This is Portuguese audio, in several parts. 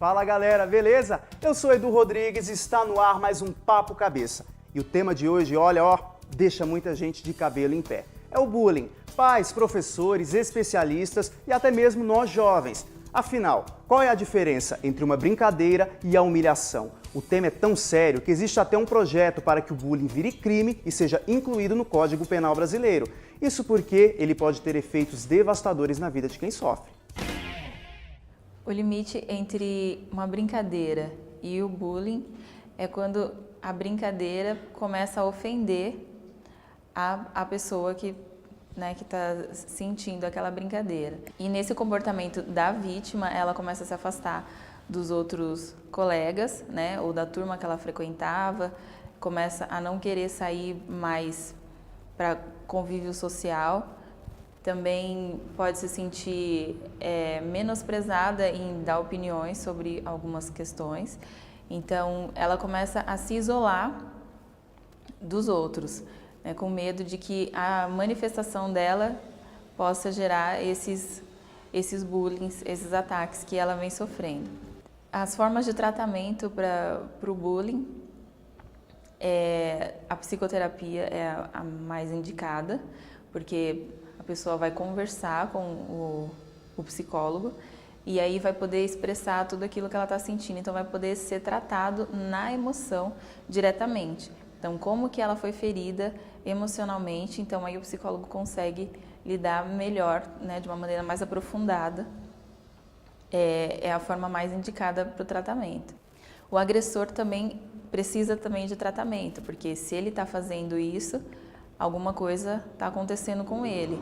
Fala galera, beleza? Eu sou Edu Rodrigues e está no ar mais um Papo Cabeça. E o tema de hoje, olha, deixa muita gente de cabelo em pé. É o bullying. Pais, professores, especialistas e até mesmo nós jovens. Afinal, qual é a diferença entre uma brincadeira e a humilhação? O tema é tão sério que existe até um projeto para que o bullying vire crime e seja incluído no Código Penal brasileiro. Isso porque ele pode ter efeitos devastadores na vida de quem sofre. O limite entre uma brincadeira e o bullying é quando a brincadeira começa a ofender a pessoa que está sentindo aquela brincadeira. E nesse comportamento da vítima, ela começa a se afastar dos outros colegas, né, ou da turma que ela frequentava, começa a não querer sair mais para convívio social. Também pode se sentir menosprezada em dar opiniões sobre algumas questões. Então, ela começa a se isolar dos outros, né, com medo de que a manifestação dela possa gerar esses bullying, esses ataques que ela vem sofrendo. As formas de tratamento para o bullying, a psicoterapia é a mais indicada, porque a pessoa vai conversar com o psicólogo e aí vai poder expressar tudo aquilo que ela está sentindo, então vai poder ser tratado na emoção diretamente. Então, como que ela foi ferida emocionalmente, então aí o psicólogo consegue lidar melhor, né, de uma maneira mais aprofundada, é a forma mais indicada para o tratamento. O agressor também precisa também de tratamento, porque se ele está fazendo isso, alguma coisa está acontecendo com ele,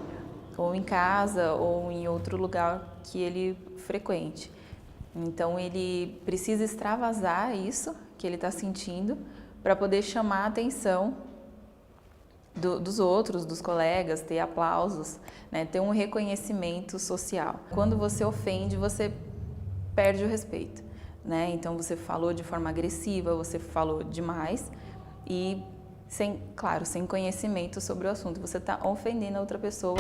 ou em casa, ou em outro lugar que ele frequente. Então, ele precisa extravasar isso que ele está sentindo para poder chamar a atenção dos outros, dos colegas, ter aplausos, né, ter um reconhecimento social. Quando você ofende, você perde o respeito, né? Então, você falou de forma agressiva, você falou demais e sem conhecimento sobre o assunto, você está ofendendo a outra pessoa.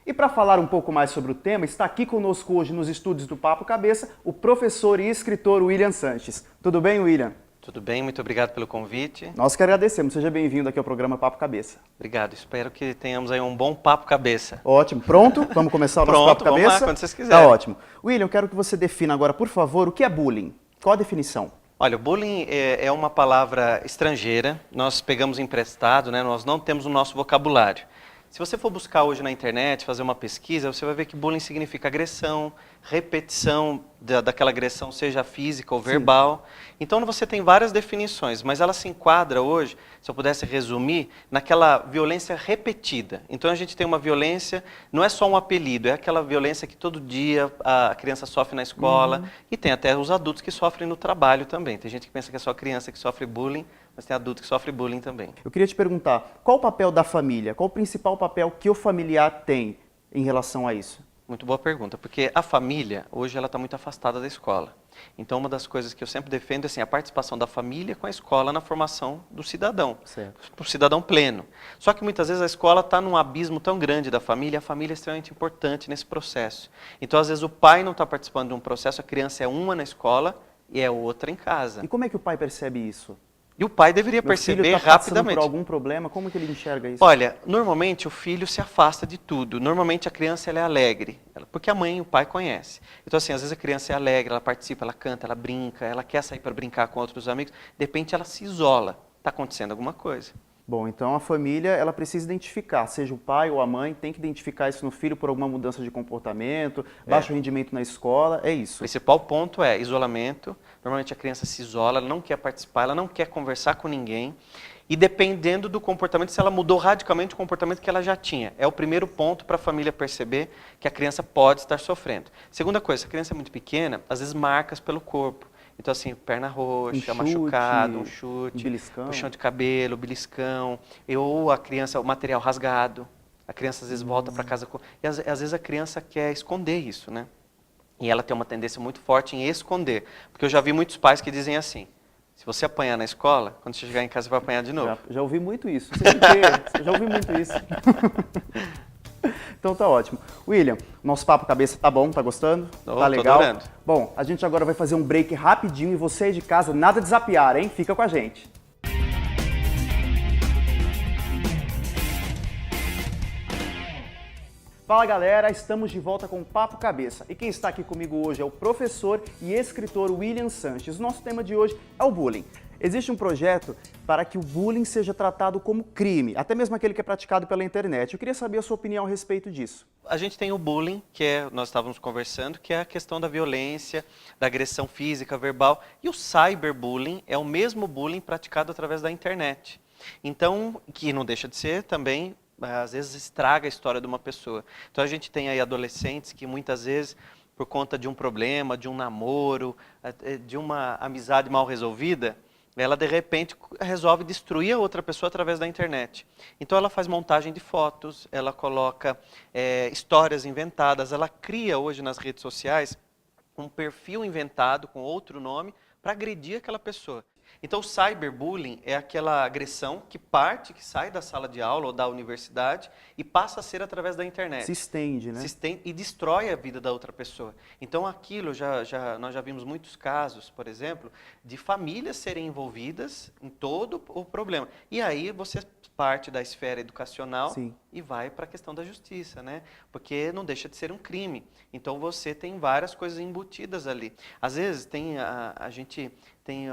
E para falar um pouco mais sobre o tema, está aqui conosco hoje nos estúdios do Papo Cabeça o professor e escritor William Sanches. Tudo bem, William? Tudo bem, muito obrigado pelo convite. Nós que agradecemos, seja bem-vindo aqui ao programa Papo Cabeça. Obrigado, espero que tenhamos aí um bom Papo Cabeça. Ótimo, pronto? Vamos começar o nosso Papo Cabeça? Vamos lá, quando vocês quiserem. Tá ótimo. William, eu quero que você defina agora, por favor, o que é bullying? Qual a definição? Olha, o bullying é uma palavra estrangeira, nós pegamos emprestado, né? Nós não temos no nosso vocabulário. Se você for buscar hoje na internet, fazer uma pesquisa, você vai ver que bullying significa agressão, repetição daquela agressão, seja física ou verbal. Sim. Então você tem várias definições, mas ela se enquadra hoje, se eu pudesse resumir, naquela violência repetida. Então a gente tem uma violência, não é só um apelido, é aquela violência que todo dia a criança sofre na escola, e tem até os adultos que sofrem no trabalho também. Tem gente que pensa que é só criança que sofre bullying, mas tem adulto que sofre bullying também. Eu queria te perguntar, qual o papel da família? Qual o principal papel que o familiar tem em relação a isso? Muito boa pergunta, porque a família, hoje, ela está muito afastada da escola. Então, uma das coisas que eu sempre defendo é assim, a participação da família com a escola na formação do cidadão, para o cidadão pleno. Só que muitas vezes a escola está num abismo tão grande da família, a família é extremamente importante nesse processo. Então, às vezes, o pai não está participando de um processo, a criança é uma na escola e é outra em casa. E como é que o pai percebe isso? E o pai deveria perceber rapidamente. Meu filho está passando por algum problema, como que ele enxerga isso? Olha, normalmente o filho se afasta de tudo. Normalmente a criança ela é alegre, porque a mãe e o pai conhecem. Então assim, às vezes a criança é alegre, ela participa, ela canta, ela brinca, ela quer sair para brincar com outros amigos. De repente ela se isola, está acontecendo alguma coisa. Bom, então a família ela precisa identificar, seja o pai ou a mãe, tem que identificar isso no filho por alguma mudança de comportamento, baixo rendimento na escola, é isso. O principal ponto é isolamento. Normalmente a criança se isola, ela não quer participar, ela não quer conversar com ninguém. E dependendo do comportamento, se ela mudou radicalmente o comportamento que ela já tinha. É o primeiro ponto para a família perceber que a criança pode estar sofrendo. Segunda coisa, se a criança é muito pequena, às vezes marcas pelo corpo. Então, assim, perna roxa, machucado, um chute, puxão de cabelo, beliscão, ou a criança, o material rasgado. A criança às vezes volta para casa com... E às vezes a criança quer esconder isso, né? E ela tem uma tendência muito forte em esconder. Porque eu já vi muitos pais que dizem assim, se você apanhar na escola, quando você chegar em casa você vai apanhar de novo. Já ouvi muito isso. Você já ouvi muito isso. Então tá ótimo. William, nosso papo cabeça tá bom, tá gostando? Tô legal? adorando. Bom, a gente agora vai fazer um break rapidinho e você aí de casa, nada de zapear, hein? Fica com a gente. Fala galera, estamos de volta com o Papo Cabeça. E quem está aqui comigo hoje é o professor e escritor William Sanches. Nosso tema de hoje é o bullying. Existe um projeto para que o bullying seja tratado como crime, até mesmo aquele que é praticado pela internet. Eu queria saber a sua opinião a respeito disso. A gente tem o bullying, nós estávamos conversando, que é a questão da violência, da agressão física, verbal. E o cyberbullying é o mesmo bullying praticado através da internet. Então, que não deixa de ser também, às vezes estraga a história de uma pessoa. Então a gente tem aí adolescentes que muitas vezes, por conta de um problema, de um namoro, de uma amizade mal resolvida, ela de repente resolve destruir a outra pessoa através da internet. Então ela faz montagem de fotos, ela coloca histórias inventadas, ela cria hoje nas redes sociais um perfil inventado com outro nome para agredir aquela pessoa. Então o cyberbullying é aquela agressão que sai da sala de aula ou da universidade e passa a ser através da internet. Se estende, né? Se estende e destrói a vida da outra pessoa. Então aquilo, nós já vimos muitos casos, por exemplo, de famílias serem envolvidas em todo o problema. E aí você parte da esfera educacional Sim. e vai para a questão da justiça, né? Porque não deixa de ser um crime. Então você tem várias coisas embutidas ali. Às vezes a gente tem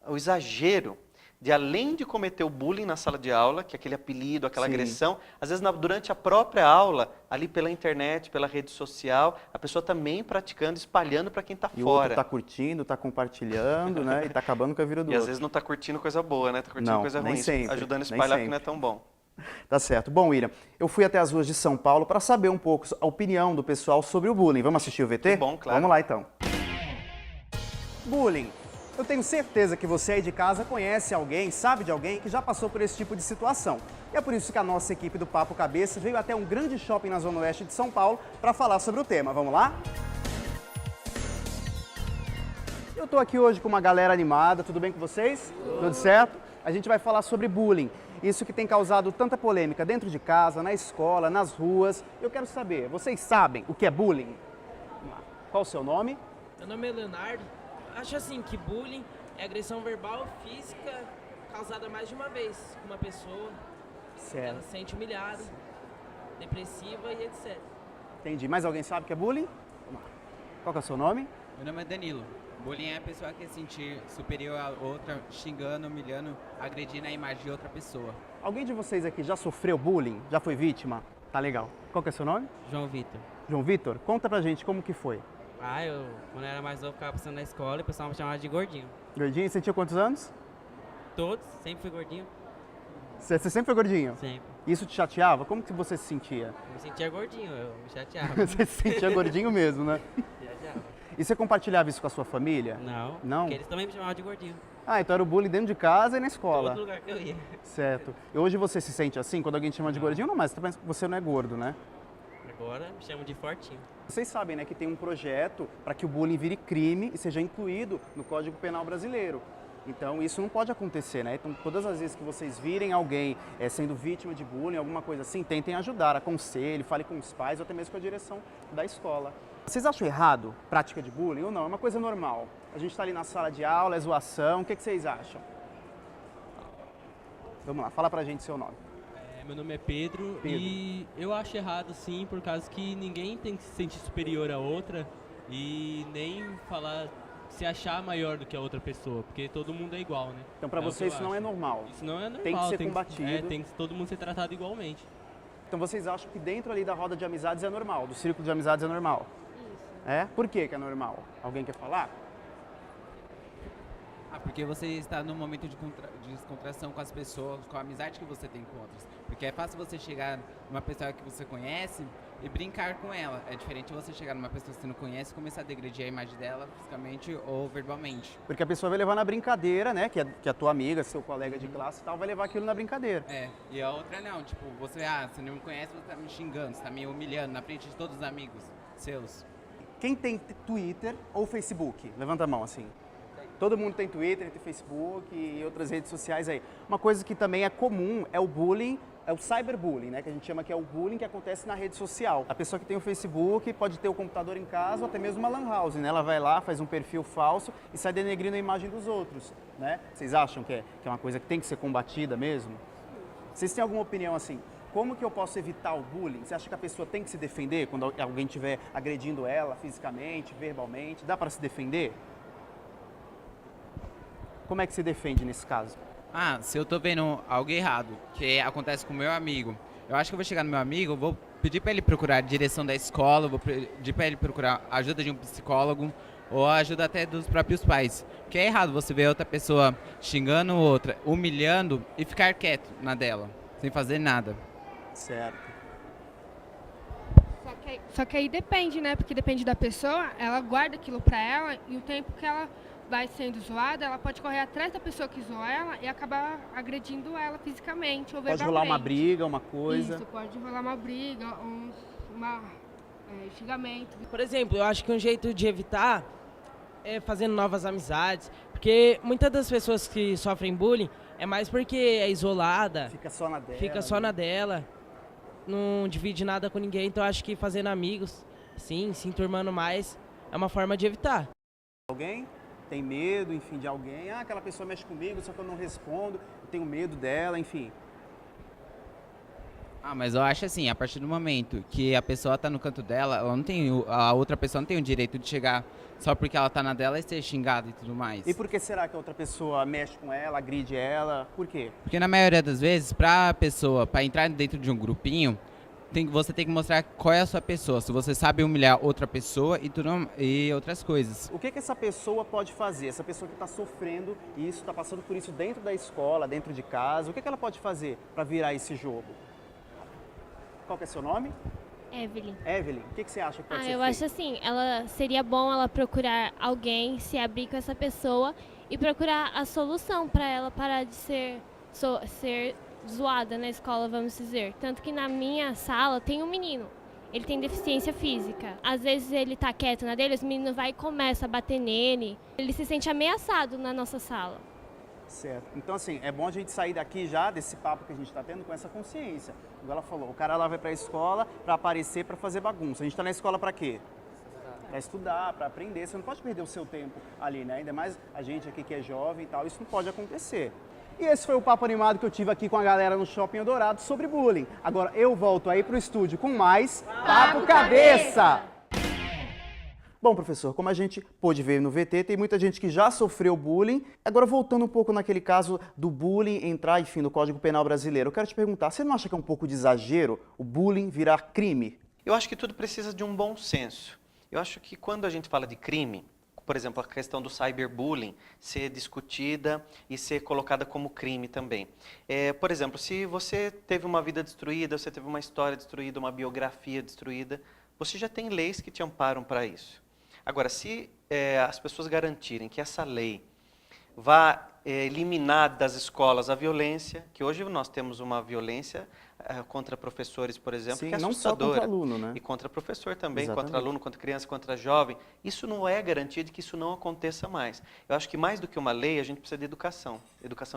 o exagero de, além de cometer o bullying na sala de aula, que é aquele apelido, aquela Sim. agressão, às vezes durante a própria aula, ali pela internet, pela rede social, a pessoa também praticando, espalhando para quem está E o fora. outro está curtindo, está compartilhando, né? E está acabando com a vida do E às outro. vezes não está curtindo coisa boa, né? Está curtindo Não, coisa nem ruim, sempre, ajudando a nem espalhar que sempre. não é tão bom. Tá certo. Bom, William, eu fui até as ruas de São Paulo para saber um pouco a opinião do pessoal sobre o bullying. Vamos assistir o VT? Que bom, claro. Vamos lá, então. Bullying. Eu tenho certeza que você aí de casa conhece alguém, sabe de alguém que já passou por esse tipo de situação. E é por isso que a nossa equipe do Papo Cabeça veio até um grande shopping na Zona Oeste de São Paulo para falar sobre o tema. Vamos lá? Eu tô aqui hoje com uma galera animada, tudo bem com vocês? Tudo certo? A gente vai falar sobre bullying. Isso que tem causado tanta polêmica dentro de casa, na escola, nas ruas. Eu quero saber, vocês sabem o que é bullying? Qual o seu nome? Meu nome é Leonardo. Acho assim que bullying é agressão verbal ou física causada mais de uma vez com uma pessoa. Ela se sente humilhada, depressiva e etc. Entendi. Mais alguém sabe o que é bullying? Qual que é o seu nome? Meu nome é Danilo. Bullying é a pessoa que se sentir superior a outra, xingando, humilhando, agredindo a imagem de outra pessoa. Alguém de vocês aqui já sofreu bullying? Já foi vítima? Tá legal. Qual que é o seu nome? João Vitor. João Vitor? Conta pra gente como que foi. Quando eu era mais novo, ficava passando na escola e o pessoal me chamava de gordinho. Gordinho, você tinha quantos anos? Todos, sempre fui gordinho, Você sempre foi gordinho? sempre. Isso te chateava? Como que você se sentia? Eu me sentia gordinho, eu me chateava. Você se sentia gordinho mesmo, né? Chateava. E você compartilhava isso com a sua família? Não, Não? porque eles também me chamavam de gordinho. Ah, então era o bullying dentro de casa e na escola. Todo lugar que eu ia. Certo. E hoje você se sente assim? Quando alguém te chama de Não. gordinho? Não, mas você não é gordo, né? Agora me chamam de fortinho. Vocês sabem, né, que tem um projeto para que o bullying vire crime e seja incluído no Código Penal brasileiro. Então isso não pode acontecer, né? Então todas as vezes que vocês virem alguém sendo vítima de bullying, alguma coisa assim, tentem ajudar, aconselhe, fale com os pais ou até mesmo com a direção da escola. Vocês acham errado prática de bullying ou não? É uma coisa normal. A gente está ali na sala de aula, é zoação, o que vocês acham? Vamos lá, fala pra gente seu nome. Meu nome é Pedro e eu acho errado sim, por causa que ninguém tem que se sentir superior a outra e nem se achar maior do que a outra pessoa, porque todo mundo é igual, né? Então pra É o você que eu isso não é acho. normal. Isso não é normal. Tem que ser combatido. Tem que todo mundo ser tratado igualmente. Então vocês acham que dentro ali da roda de amizades é normal, do círculo de amizades é normal? Isso. É? Por que é normal? Alguém quer falar? Porque você está num momento de descontração com as pessoas, com a amizade que você tem com outras. Porque é fácil você chegar numa pessoa que você conhece e brincar com ela. É diferente você chegar numa pessoa que você não conhece e começar a degredir a imagem dela fisicamente ou verbalmente. Porque a pessoa vai levar na brincadeira, né? Que a tua amiga, seu colega de classe e tal, vai levar aquilo na brincadeira. E a outra não, tipo, você não me conhece, você tá me xingando, você tá me humilhando na frente de todos os amigos seus. Quem tem Twitter ou Facebook? Levanta a mão assim. Todo mundo tem Twitter, tem Facebook e outras redes sociais aí. Uma coisa que também é comum é o bullying é o cyberbullying, né, que a gente chama que é o bullying que acontece na rede social. A pessoa que tem o Facebook pode ter o computador em casa ou até mesmo uma lan house, né? Ela vai lá, faz um perfil falso e sai denegrindo a imagem dos outros, né? Vocês acham que é uma coisa que tem que ser combatida mesmo? Vocês têm alguma opinião assim? Como que eu posso evitar o bullying? Você acha que a pessoa tem que se defender quando alguém estiver agredindo ela fisicamente, verbalmente? Dá para se defender? Como é que se defende nesse caso? Ah, se eu tô vendo algo errado, que acontece com o meu amigo, eu acho que eu vou chegar no meu amigo, vou pedir para ele procurar a direção da escola, vou pedir para ele procurar a ajuda de um psicólogo ou a ajuda até dos próprios pais. Porque é errado você ver outra pessoa xingando outra, humilhando e ficar quieto na dela, sem fazer nada. Certo. Só que aí depende, né? Porque depende da pessoa, ela guarda aquilo pra ela e o tempo que ela vai sendo zoada, ela pode correr atrás da pessoa que zoou ela e acabar agredindo ela fisicamente ou verbalmente. Pode rolar uma briga, uma coisa. Isso, pode rolar uma briga, xingamento. Por exemplo, eu acho que um jeito de evitar é fazendo novas amizades, porque muitas das pessoas que sofrem bullying é mais porque é isolada, Fica só na dela. fica só na dela, não divide nada com ninguém, então eu acho que fazendo amigos, sim, se enturmando mais, é uma forma de evitar. Alguém tem medo, enfim, de alguém. Ah, aquela pessoa mexe comigo, só que eu não respondo, eu tenho medo dela, enfim. Ah, mas eu acho assim, a partir do momento que a pessoa tá no canto dela, ela não tem, a outra pessoa não tem o direito de chegar só porque ela tá na dela e ser xingada e tudo mais. E por que será que a outra pessoa mexe com ela, agride ela? Por quê? Porque na maioria das vezes, pra pessoa, pra entrar dentro de um grupinho, você tem que mostrar qual é a sua pessoa, se você sabe humilhar outra pessoa e outras coisas. O que essa pessoa pode fazer? Essa pessoa que está sofrendo isso, está passando por isso dentro da escola, dentro de casa, o que ela pode fazer para virar esse jogo? Qual que é seu nome? Evelyn. Evelyn, o que você acha que pode ser Eu feito? acho assim, seria bom ela procurar alguém, se abrir com essa pessoa e procurar a solução para ela parar de ser zoada na escola, vamos dizer. Tanto que na minha sala tem um menino, ele tem deficiência física. Às vezes ele tá quieto na dele, os meninos vai e começa a bater nele. Ele se sente ameaçado na nossa sala. Certo. Então, assim, é bom a gente sair daqui já, desse papo que a gente está tendo, com essa consciência. Como ela falou, o cara lá vai para a escola para aparecer, para fazer bagunça. A gente está na escola para quê? Para estudar, para aprender. Você não pode perder o seu tempo ali, né? Ainda mais a gente aqui que é jovem e tal, isso não pode acontecer. E esse foi o papo animado que eu tive aqui com a galera no Shopping Eldorado sobre bullying. Agora eu volto aí pro estúdio com mais Papo Cabeça! Bom, professor, como a gente pôde ver no VT, tem muita gente que já sofreu bullying. Agora, voltando um pouco naquele caso do bullying entrar, enfim, no Código Penal brasileiro, eu quero te perguntar, você não acha que é um pouco de exagero o bullying virar crime? Eu acho que tudo precisa de um bom senso. Eu acho que quando a gente fala de crime, por exemplo, a questão do cyberbullying ser discutida e ser colocada como crime também. Por exemplo, se você teve uma vida destruída, você teve uma história destruída, uma biografia destruída, você já tem leis que te amparam para isso. Agora, se as pessoas garantirem que essa lei vá eliminar das escolas a violência, que hoje nós temos uma violência contra professores, por exemplo, Sim, que é não só assustadora. contra aluno, né? E contra professor também, Exatamente. contra aluno, contra criança, contra jovem. Isso não é garantia de que isso não aconteça mais. Eu acho que mais do que uma lei, a gente precisa de educação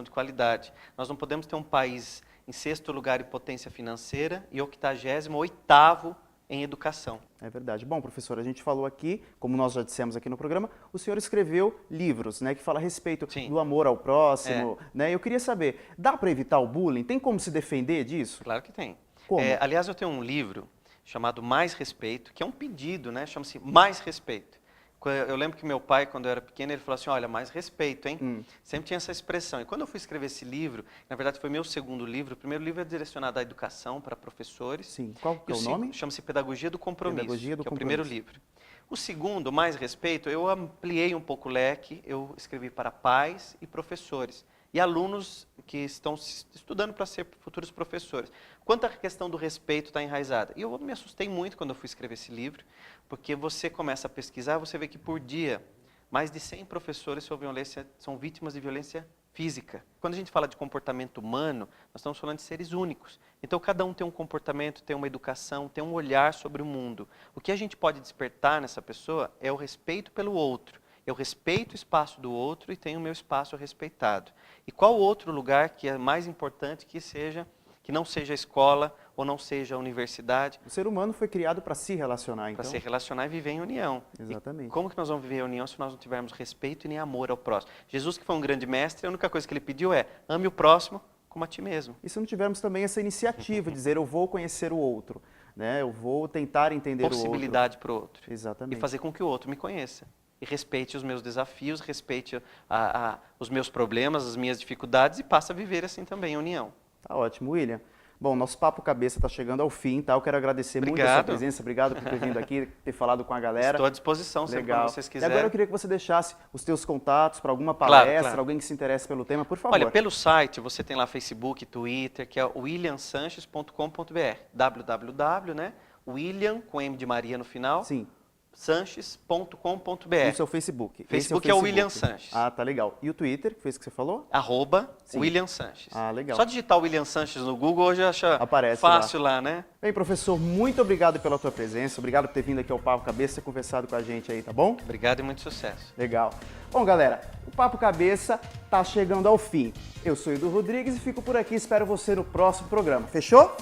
de qualidade. Nós não podemos ter um país em 6º lugar em potência financeira e 88º em educação. É verdade. Bom, professor, a gente falou aqui, como nós já dissemos aqui no programa, o senhor escreveu livros, né, que fala a respeito Sim. do amor ao próximo, né? Eu queria saber, dá para evitar o bullying? Tem como se defender disso? Claro que tem. Como? Aliás, eu tenho um livro chamado Mais Respeito, que é um pedido, né? Chama-se Mais Respeito. Eu lembro que meu pai, quando eu era pequeno, ele falou assim, olha, mais respeito, hein? Sempre tinha essa expressão. E quando eu fui escrever esse livro, na verdade foi meu segundo livro, o primeiro livro é direcionado à educação para professores. Sim. Qual que é o nome? Chama-se Pedagogia do Compromisso, Pedagogia do que é o Compromisso. primeiro livro. O segundo, Mais Respeito, eu ampliei um pouco o leque, eu escrevi para pais e professores. E alunos que estão estudando para ser futuros professores. Quanto à questão do respeito está enraizada. E eu me assustei muito quando eu fui escrever esse livro, porque você começa a pesquisar, você vê que por dia, mais de 100 professores são vítimas de violência física. Quando a gente fala de comportamento humano, nós estamos falando de seres únicos. Então, cada um tem um comportamento, tem uma educação, tem um olhar sobre o mundo. O que a gente pode despertar nessa pessoa é o respeito pelo outro. Eu respeito o espaço do outro e tenho o meu espaço respeitado. E qual outro lugar que é mais importante que que não seja a escola ou não seja a universidade. O ser humano foi criado para se relacionar, Para então. se relacionar e viver em união. Exatamente. E como que nós vamos viver em união se nós não tivermos respeito e nem amor ao próximo? Jesus, que foi um grande mestre, a única coisa que ele pediu é: ame o próximo como a ti mesmo. E se não tivermos também essa iniciativa de dizer eu vou conhecer o outro, né? Eu vou tentar entender o outro. Possibilidade para o outro. Exatamente. E fazer com que o outro me conheça. E respeite os meus desafios, respeite os meus problemas, as minhas dificuldades e passe a viver assim também em união. Tá ótimo, William. Bom, nosso Papo Cabeça está chegando ao fim, tá? Eu quero agradecer muito a sua presença. Obrigado por ter vindo aqui, ter falado com a galera. Estou à disposição, sempre quando vocês quiserem. E agora eu queria que você deixasse os teus contatos para alguma palestra, claro. alguém que se interesse pelo tema, por favor. Olha, pelo site você tem lá Facebook, Twitter, que é williamsanches.com.br. www, né? William, com M de Maria no final. Sim. Sanches.com.br. Isso é o Facebook. Facebook é o William Sanches. Ah, tá legal. E o Twitter, que foi isso que você falou? @William Sanches. Ah, legal. Só digitar o William Sanches no Google hoje acha Aparece fácil lá, né? Bem, professor, muito obrigado pela tua presença. Obrigado por ter vindo aqui ao Papo Cabeça e conversado com a gente aí, tá bom? Obrigado e muito sucesso. Legal. Bom, galera, o Papo Cabeça tá chegando ao fim. Eu sou Edu Rodrigues e fico por aqui. Espero você no próximo programa. Fechou?